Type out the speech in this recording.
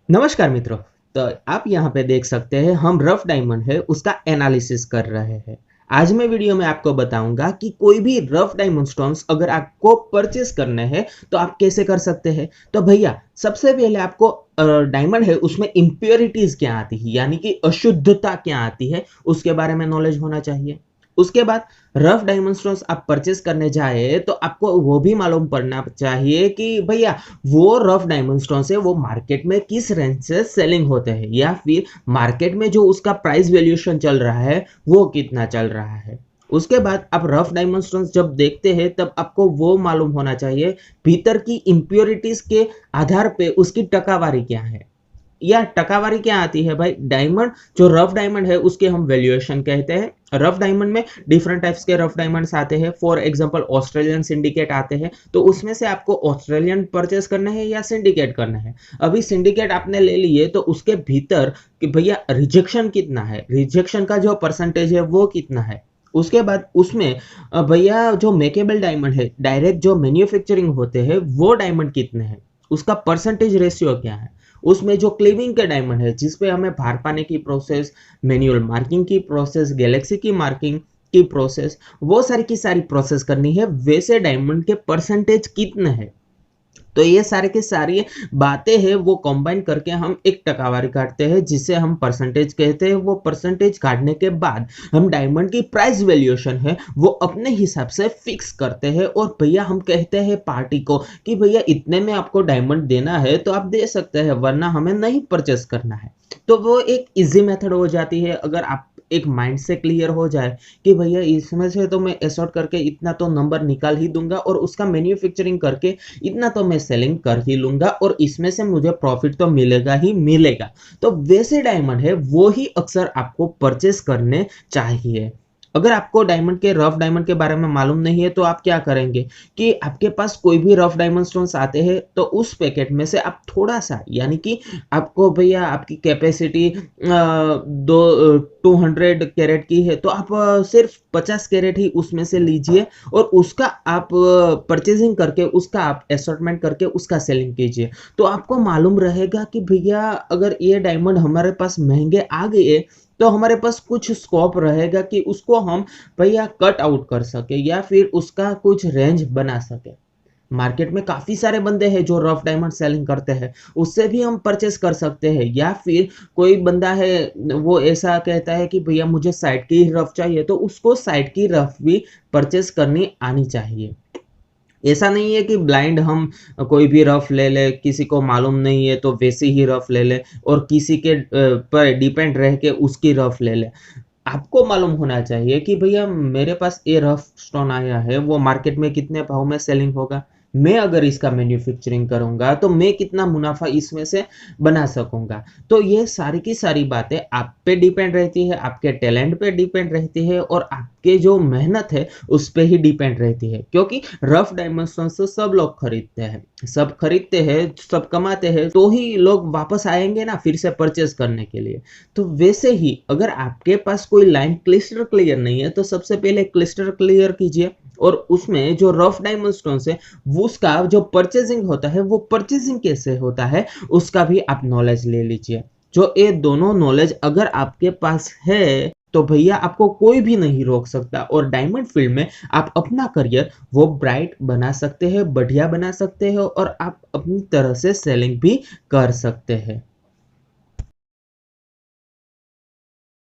नमस्कार मित्रों। तो आप यहाँ पे देख सकते हैं हम रफ डायमंड है उसका एनालिसिस कर रहे हैं। आज मैं वीडियो में आपको बताऊंगा कि कोई भी रफ डायमंड स्टोन्स अगर आपको परचेस करने हैं तो आप कैसे कर सकते हैं। तो भैया सबसे पहले आपको डायमंड है उसमें इम्प्योरिटीज क्या आती है यानी कि अशुद्धता क्या आती है उसके बारे में नॉलेज होना चाहिए। उसके बाद रफ डायमंड स्टोन्स आप परचेस करने जाए तो आपको वो भी मालूम पड़ना चाहिए कि भैया वो रफ डायमंड स्टोन्स है वो मार्केट में किस रेंज से सेलिंग होते हैं या फिर मार्केट में जो उसका प्राइस वैल्यूएशन चल रहा है वो कितना चल रहा है। उसके बाद आप रफ डायमंड स्टोन्स जब देखते हैं तब आपको वो मालूम होना चाहिए भीतर की इम्प्योरिटीज के आधार पे उसकी टकावारी क्या है या टकावारी क्या आती है। भाई डायमंड जो रफ डायमंड है उसके हम वैल्यूएशन कहते हैं। रफ डायमंड में डिफरेंट टाइप्स के रफ डायमंड्स आते हैं। फॉर एग्जांपल ऑस्ट्रेलियन सिंडिकेट आते हैं, तो उसमें से आपको ऑस्ट्रेलियन परचेस करना है या सिंडिकेट करना है। अभी सिंडिकेट आपने ले लिए तो उसके भीतर कि भैया रिजेक्शन कितना है, रिजेक्शन का जो परसेंटेज है वो कितना है। उसके बाद उसमें भैया जो मेकेबल डायमंड है डायरेक्ट जो मैन्युफैक्चरिंग होते हैं वो डायमंड कितने हैं, उसका परसेंटेज रेशियो क्या है। उसमें जो क्लीविंग के डायमंड है जिसपे हमें भार पाने की प्रोसेस, मैनुअल मार्किंग की प्रोसेस, गैलेक्सी की मार्किंग की प्रोसेस, वो सारी की सारी प्रोसेस करनी है, वैसे डायमंड के परसेंटेज कितने हैं। तो ये सारे की सारी बातें हैं वो कंबाइन करके हम एक टकावारी काटते हैं जिसे हम परसेंटेज कहते हैं। वो परसेंटेज काटने के बाद हम डायमंड की प्राइस वैल्यूएशन है वो अपने हिसाब से फिक्स करते हैं और भैया हम कहते हैं पार्टी को कि भैया इतने में आपको डायमंड देना है तो आप दे सकते हैं वरना हमें नहीं परचेस करना है। तो वो एक इजी मेथड हो जाती है। अगर आप एक माइंड से क्लियर हो जाए कि भैया इसमें से तो मैं एसॉर्ट करके इतना तो नंबर निकाल ही दूंगा और उसका मैन्युफैक्चरिंग करके इतना तो मैं सेलिंग कर ही लूंगा और इसमें से मुझे प्रॉफिट तो मिलेगा ही मिलेगा, तो वैसे डायमंड है वो ही अक्सर आपको परचेस करने चाहिए। अगर आपको डायमंड के रफ डायमंड के बारे में मालूम नहीं है तो आप क्या करेंगे कि आपके पास कोई भी रफ डायमंड स्टोन्स आते हैं तो उस पैकेट में से आप थोड़ा सा यानी कि आपको भैया आपकी कैपेसिटी दो 200 कैरेट की है तो आप सिर्फ 50 कैरेट ही उसमें से लीजिए और उसका आप परचेजिंग करके उसका आप एसॉर्टमेंट करके उसका सेलिंग कीजिए। तो आपको मालूम रहेगा कि भैया अगर ये डायमंड हमारे पास महंगे आ गए तो हमारे पास कुछ स्कोप रहेगा कि उसको हम भैया कट आउट कर सके या फिर उसका कुछ रेंज बना सके। मार्केट में काफी सारे बंदे हैं जो रफ डायमंड सेलिंग करते हैं, उससे भी हम परचेस कर सकते हैं। या फिर कोई बंदा है वो ऐसा कहता है कि भैया मुझे साइड की रफ चाहिए तो उसको साइड की रफ भी परचेस करनी आनी चाहिए। ऐसा नहीं है कि ब्लाइंड हम कोई भी रफ ले ले, किसी को मालूम नहीं है तो वैसी ही रफ ले ले और किसी के पर डिपेंड रह के उसकी रफ ले ले। आपको मालूम होना चाहिए कि भैया मेरे पास ये रफ स्टोन आया है वो मार्केट में कितने भाव में सेलिंग होगा, मैं अगर इसका मैन्युफैक्चरिंग करूंगा तो मैं कितना मुनाफा इसमें से बना सकूंगा। तो ये सारी की सारी बातें आप पे डिपेंड रहती है, आपके टैलेंट पे डिपेंड रहती है और आपके जो मेहनत है उस पे ही डिपेंड रहती है। क्योंकि रफ डायमेंशन से सब लोग खरीदते हैं, सब खरीदते हैं, सब कमाते हैं तो ही लोग वापस आएंगे ना फिर से परचेस करने के लिए। तो वैसे ही अगर आपके पास कोई लाइन क्लिस्टर क्लियर नहीं है तो सबसे पहले क्लिस्टर क्लियर कीजिए और उसमें जो रफ डायमंड स्टोन्स है वो उसका जो परचेजिंग होता है वो परचेजिंग कैसे होता है उसका भी आप नॉलेज ले लीजिए। जो ये दोनों नॉलेज अगर आपके पास है तो भैया आपको कोई भी नहीं रोक सकता और डायमंड फील्ड में आप अपना करियर वो ब्राइट बना सकते हैं, बढ़िया बना सकते हैं और आप अपनी तरह से सेलिंग भी कर सकते हैं।